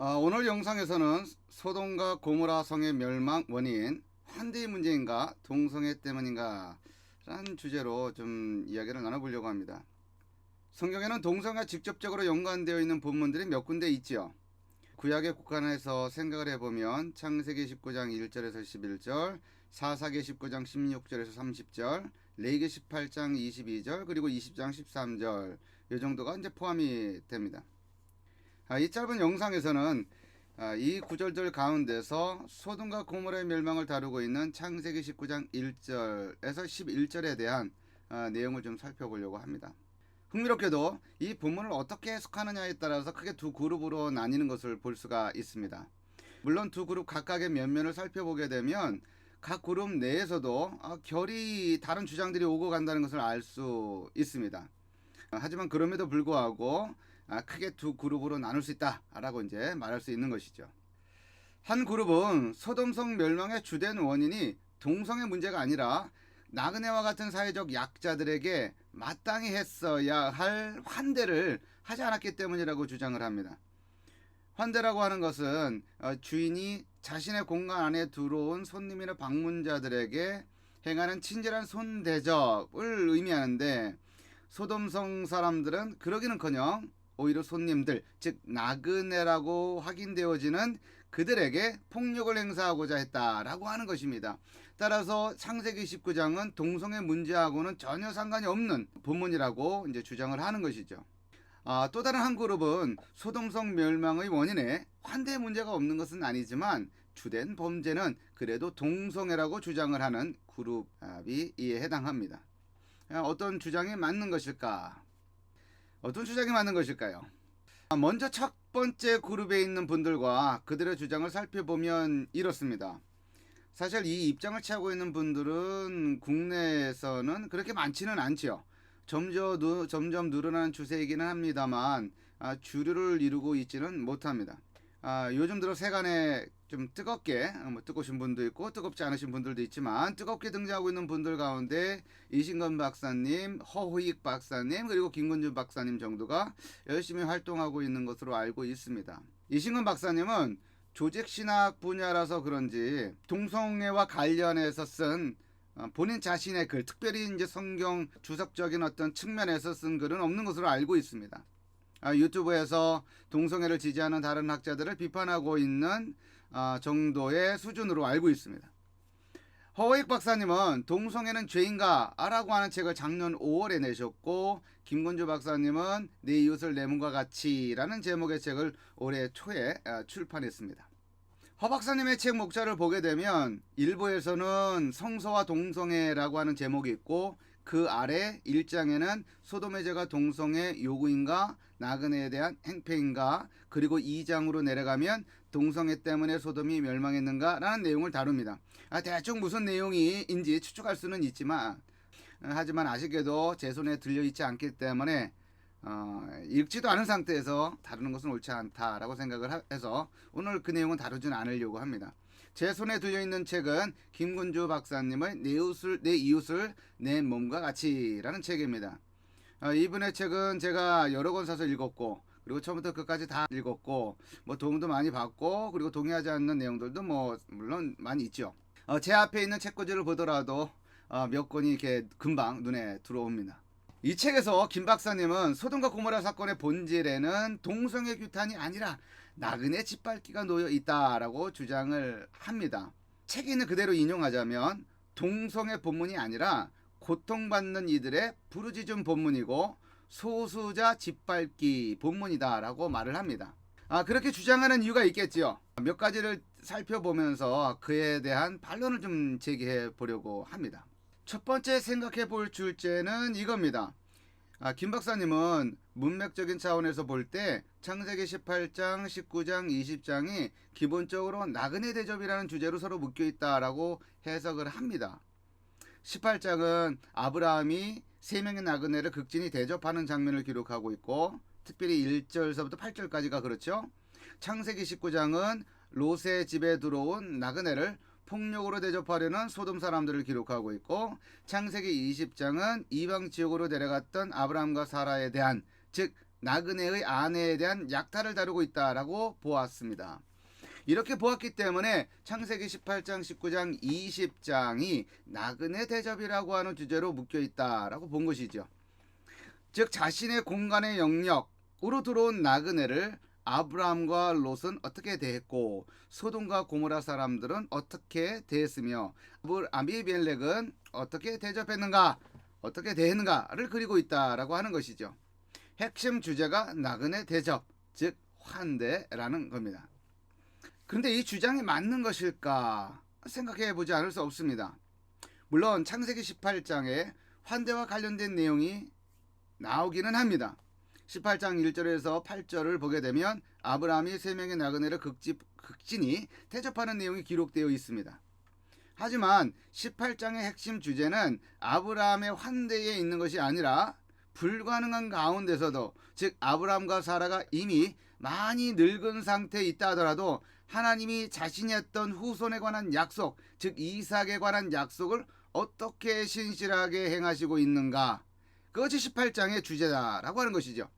오늘 영상에서는 소돔과 고모라 성의 멸망 원인 환대의 문제인가 동성애 때문인가 라는 주제로 좀 이야기를 나눠보려고 합니다. 성경에는 동성애와 직접적으로 연관되어 있는 본문들이 몇 군데 있지요. 구약의 국한에서 생각을 해보면 창세기 19장 1절에서 11절, 사사기 19장 16절에서 30절, 레위기 18장 22절, 그리고 20장 13절 이 정도가 이제 포함이 됩니다. 이 짧은 영상에서는 이 구절들 가운데서 소돔과 고모라의 멸망을 다루고 있는 창세기 19장 1절에서 11절에 대한 내용을 좀 살펴보려고 합니다. 흥미롭게도 이 본문을 어떻게 해석하느냐에 따라서 크게 두 그룹으로 나뉘는 것을 볼 수가 있습니다. 물론 두 그룹 각각의 면면을 살펴보게 되면 각 그룹 내에서도 결이 다른 주장들이 오고 간다는 것을 알 수 있습니다. 하지만 그럼에도 불구하고 크게 두 그룹으로 나눌 수 있다라고 이제 말할 수 있는 것이죠. 한 그룹은 소돔성 멸망의 주된 원인이 동성애 문제가 아니라 나그네와 같은 사회적 약자들에게 마땅히 했어야 할 환대를 하지 않았기 때문이라고 주장을 합니다. 환대라고 하는 것은 주인이 자신의 공간 안에 들어온 손님이나 방문자들에게 행하는 친절한 손대접을 의미하는데, 소돔성 사람들은 그러기는커녕 오히려 손님들, 즉 나그네라고 확인되어지는 그들에게 폭력을 행사하고자 했다라고 하는 것입니다. 따라서 창세기 19장은 동성애 문제하고는 전혀 상관이 없는 본문이라고 이제 주장을 하는 것이죠. 또 다른 한 그룹은 소돔성 멸망의 원인에 환대 문제가 없는 것은 아니지만 주된 범죄는 그래도 동성애라고 주장을 하는 그룹이 이에 해당합니다. 어떤 주장이 맞는 것일까? 어떤 주장이 맞는 것일까요? 먼저 첫 번째 그룹에 있는 분들과 그들의 주장을 살펴보면 이렇습니다. 사실 이 입장을 취하고 있는 분들은 국내에서는 그렇게 많지는 않지요. 점점 늘어나는 추세이기는 합니다만 주류를 이루고 있지는 못합니다. 요즘 들어 세간에 좀 뜨겁게 뜨거우신 분도 있고 뜨겁지 않으신 분들도 있지만, 뜨겁게 등장하고 있는 분들 가운데 이신건 박사님, 허후익 박사님, 그리고 김건준 박사님 정도가 열심히 활동하고 있는 것으로 알고 있습니다. 이신건 박사님은 조직신학 분야라서 그런지 동성애와 관련해서 쓴 본인 자신의 글, 특별히 이제 성경 주석적인 어떤 측면에서 쓴 글은 없는 것으로 알고 있습니다. 유튜브에서 동성애를 지지하는 다른 학자들을 비판하고 있는 정도의 수준으로 알고 있습니다. 허익 박사님은 동성애는 죄인가? 라고 하는 책을 작년 5월에 내셨고, 김건주 박사님은 내 이웃을 내 몸과 같이 라는 제목의 책을 올해 초에 출판했습니다. 허 박사님의 책 목차를 보게 되면 일부에서는 성서와 동성애라고 하는 제목이 있고, 그 아래 1장에는 소돔의 죄가 동성애 요구인가 나그네에 대한 행패인가, 그리고 2장으로 내려가면 동성애 때문에 소돔이 멸망했는가 라는 내용을 다룹니다. 대충 무슨 내용인지 추측할 수는 있지만, 하지만 아쉽게도 제 손에 들려있지 않기 때문에 읽지도 않은 상태에서 다루는 것은 옳지 않다라고 생각을 해서 오늘 그 내용은 다루진 않으려고 합니다. 제 손에 들려있는 책은 김건주 박사님의 내 이웃을 내 몸과 같이라는 책입니다. 이분의 책은 제가 여러 권 사서 읽었고, 그리고 처음부터 끝까지 다 읽었고, 도움도 많이 받고, 그리고 동의하지 않는 내용들도 물론 많이 있죠. 제 앞에 있는 책꽂이를 보더라도 몇 권이 이렇게 금방 눈에 들어옵니다. 이 책에서 김 박사님은 소돔과 고모라 사건의 본질에는 동성애 규탄이 아니라 나그네 짓밟기가 놓여 있다라고 주장을 합니다. 책에 있는 그대로 인용하자면 동성애 본문이 아니라 고통받는 이들의 부르짖음 본문이고 소수자 짓밟기 본문이다라고 말을 합니다. 그렇게 주장하는 이유가 있겠지요. 몇 가지를 살펴보면서 그에 대한 반론을 좀 제기해 보려고 합니다. 첫 번째 생각해 볼 줄제는 이겁니다. 김 박사님은 문맥적인 차원에서 볼 때 창세기 18장, 19장, 20장이 기본적으로 나그네 대접이라는 주제로 서로 묶여 있다라고 해석을 합니다. 18장은 아브라함이 3명의 나그네를 극진히 대접하는 장면을 기록하고 있고, 특별히 1절서부터 8절까지가 그렇죠. 창세기 19장은 롯의 집에 들어온 나그네를 폭력으로 대접하려는 소돔 사람들을 기록하고 있고, 창세기 20장은 이방 지역으로 내려갔던 아브라함과 사라에 대한, 즉 나그네의 아내에 대한 약탈을 다루고 있다라고 보았습니다. 이렇게 보았기 때문에 창세기 18장, 19장, 20장이 나그네 대접이라고 하는 주제로 묶여 있다라고 본 것이죠. 즉 자신의 공간의 영역으로 들어온 나그네를 아브라함과 롯은 어떻게 대했고 소돔과 고모라 사람들은 어떻게 대했으며 아비멜렉은 어떻게 대접했는가, 어떻게 대했는가를 그리고 있다라고 하는 것이죠. 핵심 주제가 나그네 대접, 즉 환대라는 겁니다. 그런데 이 주장이 맞는 것일까 생각해 보지 않을 수 없습니다. 물론 창세기 18장에 환대와 관련된 내용이 나오기는 합니다. 18장 1절에서 8절을 보게 되면 아브라함이 3명의 나그네를 극진히 대접하는 내용이 기록되어 있습니다. 하지만 18장의 핵심 주제는 아브라함의 환대에 있는 것이 아니라 불가능한 가운데서도, 즉 아브라함과 사라가 이미 많이 늙은 상태에 있다 하더라도 하나님이 자신이 했던 후손에 관한 약속, 즉 이삭에 관한 약속을 어떻게 신실하게 행하시고 있는가, 그것이 18장의 주제다라고 하는 것이죠.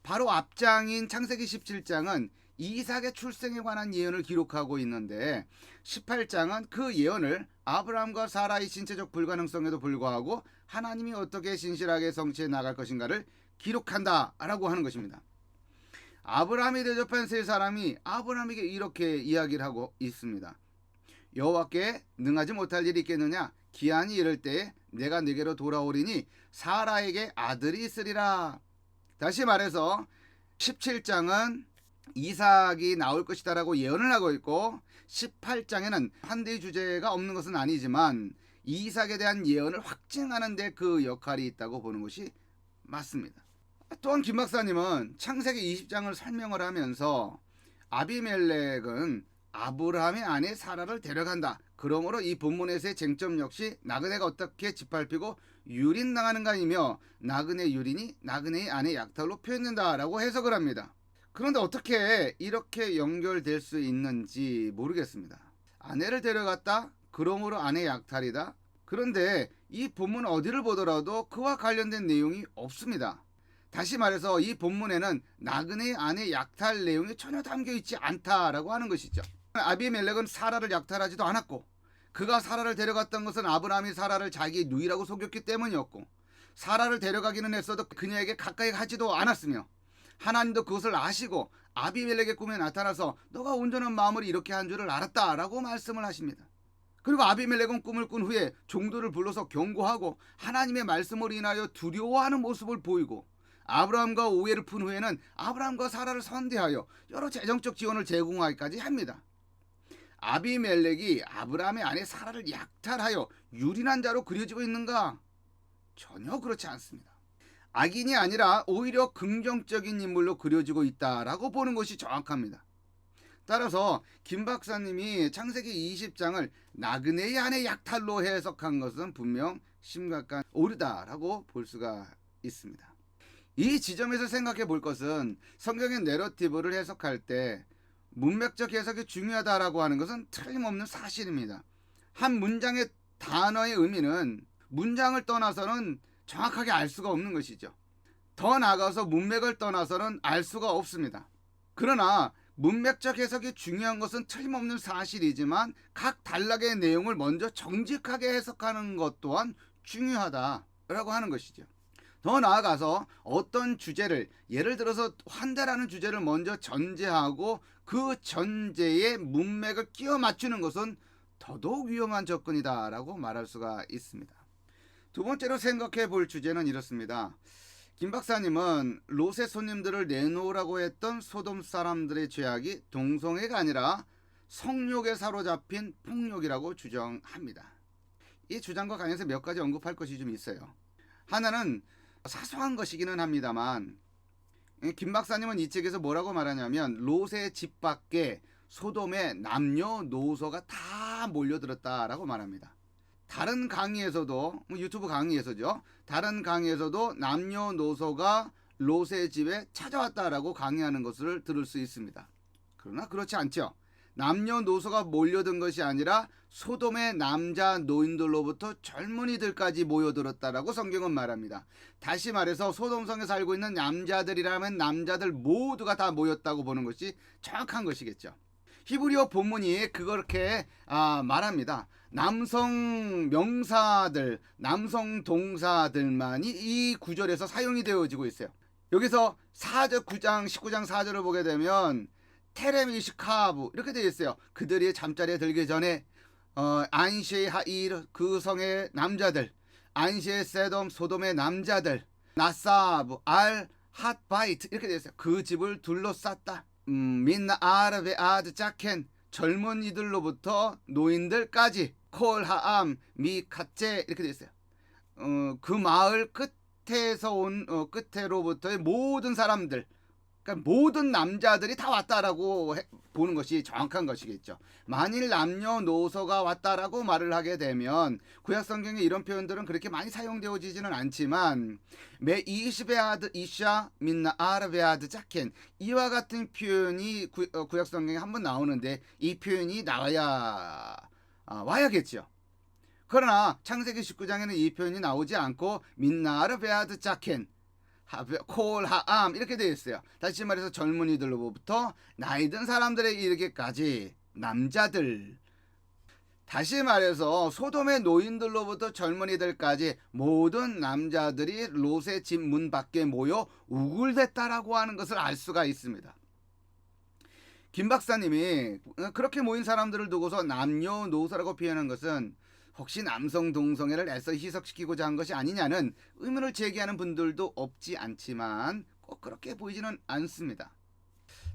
바로 앞장인 창세기 17장은 이삭의 출생에 관한 예언을 기록하고 있는데 18장은 그 예언을 아브라함과 사라의 신체적 불가능성에도 불구하고 하나님이 어떻게 신실하게 성취해 나갈 것인가를 기록한다라고 하는 것입니다. 아브라함이 대접한 세 사람이 아브라함에게 이렇게 이야기를 하고 있습니다. 여호와께 능하지 못할 일이 있겠느냐? 기한이 이를 때에 내가 네게로 돌아오리니 사라에게 아들이 있으리라. 다시 말해서 17장은 이삭이 나올 것이다 라고 예언을 하고 있고 18장에는 환대의 주제가 없는 것은 아니지만 이삭에 대한 예언을 확증하는 데 그 역할이 있다고 보는 것이 맞습니다. 또한 김 박사님은 창세기 20장을 설명을 하면서 아비멜렉은 아브라함의 아내 사라를 데려간다. 그러므로 이 본문에서의 쟁점 역시 나그네가 어떻게 짓밟히고 유린당하는가이며 나그네 유린이 나그네의 아내 약탈로 표현된다라고 해석을 합니다. 그런데 어떻게 이렇게 연결될 수 있는지 모르겠습니다. 아내를 데려갔다? 그러므로 아내 약탈이다? 그런데 이 본문 어디를 보더라도 그와 관련된 내용이 없습니다. 다시 말해서 이 본문에는 나그네의 아내 약탈 내용이 전혀 담겨있지 않다라고 하는 것이죠. 아비멜렉은 사라를 약탈하지도 않았고 그가 사라를 데려갔던 것은 아브라함이 사라를 자기의 누이라고 속였기 때문이었고 사라를 데려가기는 했어도 그녀에게 가까이 가지도 않았으며 하나님도 그것을 아시고 아비멜렉의 꿈에 나타나서 너가 온전한 마음으로 이렇게 한 줄을 알았다라고 말씀을 하십니다. 그리고 아비멜렉은 꿈을 꾼 후에 종들을 불러서 경고하고 하나님의 말씀으로 인하여 두려워하는 모습을 보이고 아브라함과 오해를 푼 후에는 아브라함과 사라를 선대하여 여러 재정적 지원을 제공하기까지 합니다. 아비멜렉이 아브라함의 아내 사라를 약탈하여 유린한 자로 그려지고 있는가? 전혀 그렇지 않습니다. 악인이 아니라 오히려 긍정적인 인물로 그려지고 있다라고 보는 것이 정확합니다. 따라서 김 박사님이 창세기 20장을 나그네의 아내 약탈로 해석한 것은 분명 심각한 오류다라고 볼 수가 있습니다. 이 지점에서 생각해 볼 것은 성경의 내러티브를 해석할 때 문맥적 해석이 중요하다라고 하는 것은 틀림없는 사실입니다. 한 문장의 단어의 의미는 문장을 떠나서는 정확하게 알 수가 없는 것이죠. 더 나아가서 문맥을 떠나서는 알 수가 없습니다. 그러나 문맥적 해석이 중요한 것은 틀림없는 사실이지만 각 단락의 내용을 먼저 정직하게 해석하는 것 또한 중요하다라고 하는 것이죠. 더 나아가서 어떤 주제를, 예를 들어서 환대라는 주제를 먼저 전제하고 그 전제에 문맥을 끼워 맞추는 것은 더더욱 위험한 접근이다라고 말할 수가 있습니다. 두 번째로 생각해 볼 주제는 이렇습니다. 김 박사님은 롯의 손님들을 내놓으라고 했던 소돔 사람들의 죄악이 동성애가 아니라 성욕에 사로잡힌 폭력이라고 주장합니다. 이 주장과 관련해서 몇 가지 언급할 것이 좀 있어요. 하나는 사소한 것이기는 합니다만 김 박사님은 이 책에서 뭐라고 말하냐면 롯의 집 밖에 소돔의 남녀노소가 다 몰려들었다라고 말합니다. 다른 강의에서도 유튜브 강의에서죠. 다른 강의에서도 남녀노소가 롯의 집에 찾아왔다라고 강의하는 것을 들을 수 있습니다. 그러나 그렇지 않죠. 남녀노소가 몰려든 것이 아니라 소돔의 남자 노인들로부터 젊은이들까지 모여들었다라고 성경은 말합니다. 다시 말해서 소돔성에 살고 있는 남자들이라면 남자들 모두가 다 모였다고 보는 것이 정확한 것이겠죠. 히브리어 본문이 그렇게 말합니다. 남성 명사들, 남성 동사들만이 이 구절에서 사용이 되어지고 있어요. 여기서 4절 9장 19장 4절을 보게 되면 테레미시카브 이렇게 되어 있어요. 그들이 잠자리에 들기 전에 안시에 하일 그 성의 남자들, 안시에 세돔 소돔의 남자들, 나사브 알 핫바이트 이렇게 되어 있어요. 그 집을 둘러쌌다. 민나 아르베 아드 자켄 젊은이들로부터 노인들까지 콜하암 미카체 이렇게 되어 있어요. 그 마을 끝에서 온 끝에로부터의 모든 사람들, 그러니까 모든 남자들이 다 왔다라고 보는 것이 정확한 것이겠죠. 만일 남녀노소가 왔다라고 말을 하게 되면 구약 성경에 이런 표현들은 그렇게 많이 사용되어지지는 않지만 매 이시베아드 이샤 민나 아르베아드 자켄 이와 같은 표현이 구약 성경에 한번 나오는데 이 표현이 와야겠죠. 그러나 창세기 19장에는 이 표현이 나오지 않고 민나 아르베아드 자켄 콜하암 이렇게 되어 있어요. 다시 말해서 젊은이들로부터 나이 든 사람들에 이르기까지 남자들, 다시 말해서 소돔의 노인들로부터 젊은이들까지 모든 남자들이 롯의 집 문 밖에 모여 우글댔다라고 하는 것을 알 수가 있습니다. 김 박사님이 그렇게 모인 사람들을 두고서 남녀노소라고 표현한 것은 혹시 남성 동성애를 애써 희석시키고자 한 것이 아니냐는 의문을 제기하는 분들도 없지 않지만 꼭 그렇게 보이지는 않습니다.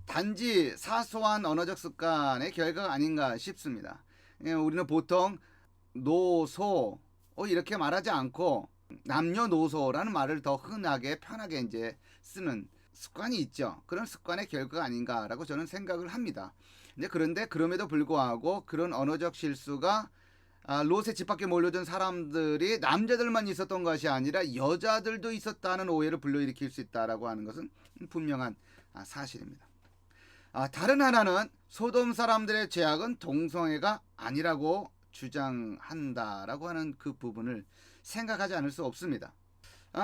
단지 사소한 언어적 습관의 결과가 아닌가 싶습니다. 우리는 보통 노소 이렇게 말하지 않고 남녀노소라는 말을 더 흔하게 편하게 이제 쓰는 습관이 있죠. 그런 습관의 결과가 아닌가라고 저는 생각을 합니다. 그런데 그럼에도 불구하고 그런 언어적 실수가 롯의 집 밖에 몰려든 사람들이 남자들만 있었던 것이 아니라 여자들도 있었다는 오해를 불러일으킬 수 있다라고 하는 것은 분명한 사실입니다. 다른 하나는 소돔 사람들의 죄악은 동성애가 아니라고 주장한다라고 하는 그 부분을 생각하지 않을 수 없습니다.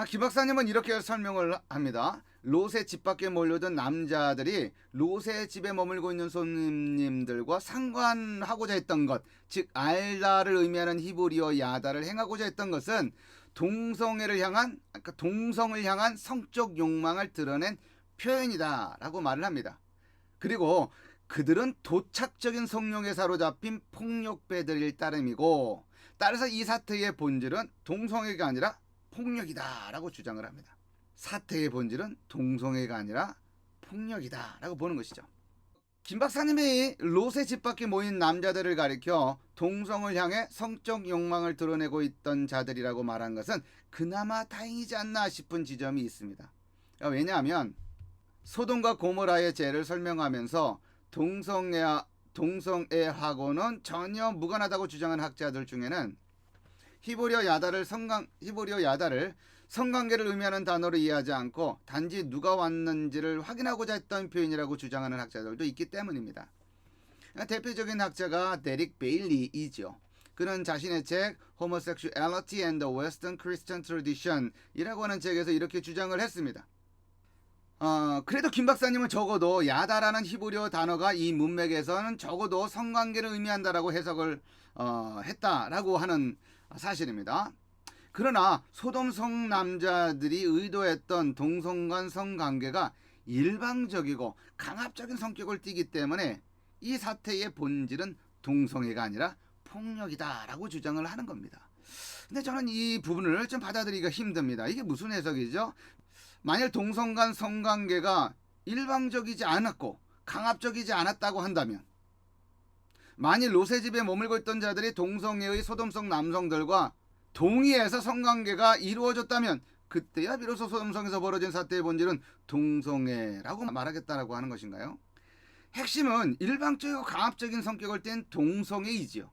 김 박사님은 이렇게 설명을 합니다. 롯의 집 밖에 몰려든 남자들이 롯의 집에 머물고 있는 손님들과 상관하고자 했던 것, 즉 알다를 의미하는 히브리어 야다를 행하고자 했던 것은 동성을 향한 성적 욕망을 드러낸 표현이다라고 말을 합니다. 그리고 그들은 도착적인 성욕에 사로잡힌 폭력배들일 따름이고, 따라서 이 사태의 본질은 동성애가 아니라 폭력이다 라고 주장을 합니다. 사태의 본질은 동성애가 아니라 폭력이다 라고 보는 것이죠. 김 박사님이 롯의 집 밖에 모인 남자들을 가리켜 동성을 향해 성적 욕망을 드러내고 있던 자들이라고 말한 것은 그나마 다행이지 않나 싶은 지점이 있습니다. 왜냐하면 소돔과 고모라의 죄를 설명하면서 동성애하고는 전혀 무관하다고 주장한 학자들 중에는 히브리어 야다를 성관계를 의미하는 단어로 이해하지 않고 단지 누가 왔는지를 확인하고자 했던 표현이라고 주장하는 학자들도 있기 때문입니다. 대표적인 학자가 데릭 베일리이죠. 그는 자신의 책 Homosexuality and the Western Christian Tradition 이라고 하는 책에서 이렇게 주장을 했습니다. 그래도 김 박사님은 적어도 야다라는 히브리어 단어가 이 문맥에서는 적어도 성관계를 의미한다라고 해석을 했다라고 하는 사실입니다. 그러나 소돔 성남자들이 의도했던 동성 간 성관계가 일방적이고 강압적인 성격을 띠기 때문에 이 사태의 본질은 동성애가 아니라 폭력이다라고 주장을 하는 겁니다. 근데 저는 이 부분을 좀 받아들이기가 힘듭니다. 이게 무슨 해석이죠? 만일 동성 간 성관계가 일방적이지 않았고 강압적이지 않았다고 한다면, 만일 롯의 집에 머물고 있던 자들이 동성애의 소돔성 남성들과 동의해서 성관계가 이루어졌다면 그때야 비로소 소돔성에서 벌어진 사태의 본질은 동성애라고 말하겠다라고 하는 것인가요? 핵심은 일방적이고 강압적인 성격을 뗀 동성애이지요.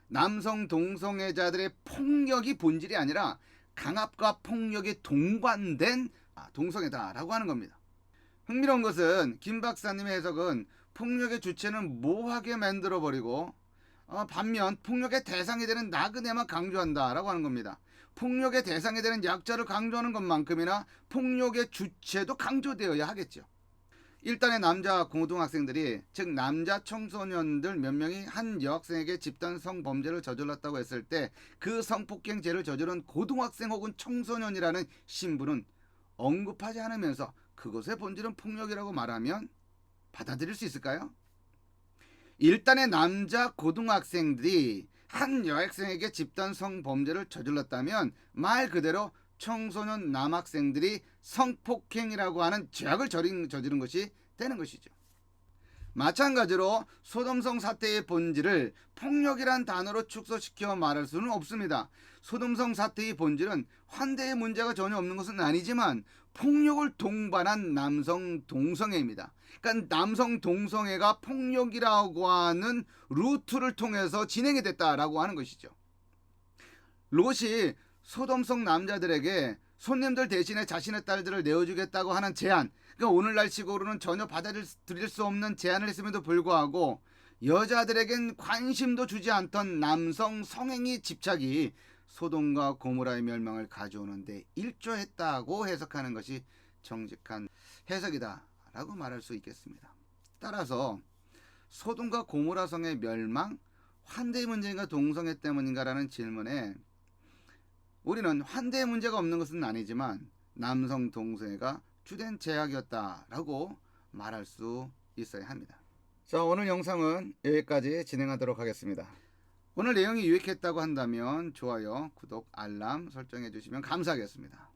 남성 동성애자들의 폭력이 본질이 아니라 강압과 폭력이 동반된 동성애다라고 하는 겁니다. 흥미로운 것은 김 박사님의 해석은 폭력의 주체는 모호하게 만들어버리고 반면 폭력의 대상이 되는 나그네만 강조한다라고 하는 겁니다. 폭력의 대상이 되는 약자를 강조하는 것만큼이나 폭력의 주체도 강조되어야 하겠죠. 일단의 남자 고등학생들이, 즉 남자 청소년들 몇 명이 한 여학생에게 집단 성범죄를 저질렀다고 했을 때 그 성폭행죄를 저지른 고등학생 혹은 청소년이라는 신분은 언급하지 않으면서 그것의 본질은 폭력이라고 말하면 받아들일 수 있을까요? 일단의 남자 고등학생들이 한 여학생에게 집단 성범죄를 저질렀다면 말 그대로 청소년 남학생들이 성폭행이라고 하는 죄악을 저지른 것이 되는 것이죠. 마찬가지로 소돔성 사태의 본질을 폭력이란 단어로 축소시켜 말할 수는 없습니다. 소돔성 사태의 본질은 환대의 문제가 전혀 없는 것은 아니지만 폭력을 동반한 남성 동성애입니다. 그러니까 남성 동성애가 폭력이라고 하는 루트를 통해서 진행이 됐다라고 하는 것이죠. 롯이 소돔성 남자들에게 손님들 대신에 자신의 딸들을 내어주겠다고 하는 제안, 그러니까 오늘날 식으로는 전혀 받아들일 수 없는 제안을 했음에도 불구하고 여자들에겐 관심도 주지 않던 남성 성행위 집착이 소돔과 고모라의 멸망을 가져오는데 일조했다고 해석하는 것이 정직한 해석이다라고 말할 수 있겠습니다. 따라서 소돔과 고모라 성의 멸망, 환대의 문제인가 동성애 때문인가라는 질문에 우리는 환대의 문제가 없는 것은 아니지만 남성 동성애가 주된 제약이었다라고 말할 수 있어야 합니다. 자, 오늘 영상은 여기까지 진행하도록 하겠습니다. 오늘 내용이 유익했다고 한다면 좋아요, 구독, 알람 설정해 주시면 감사하겠습니다.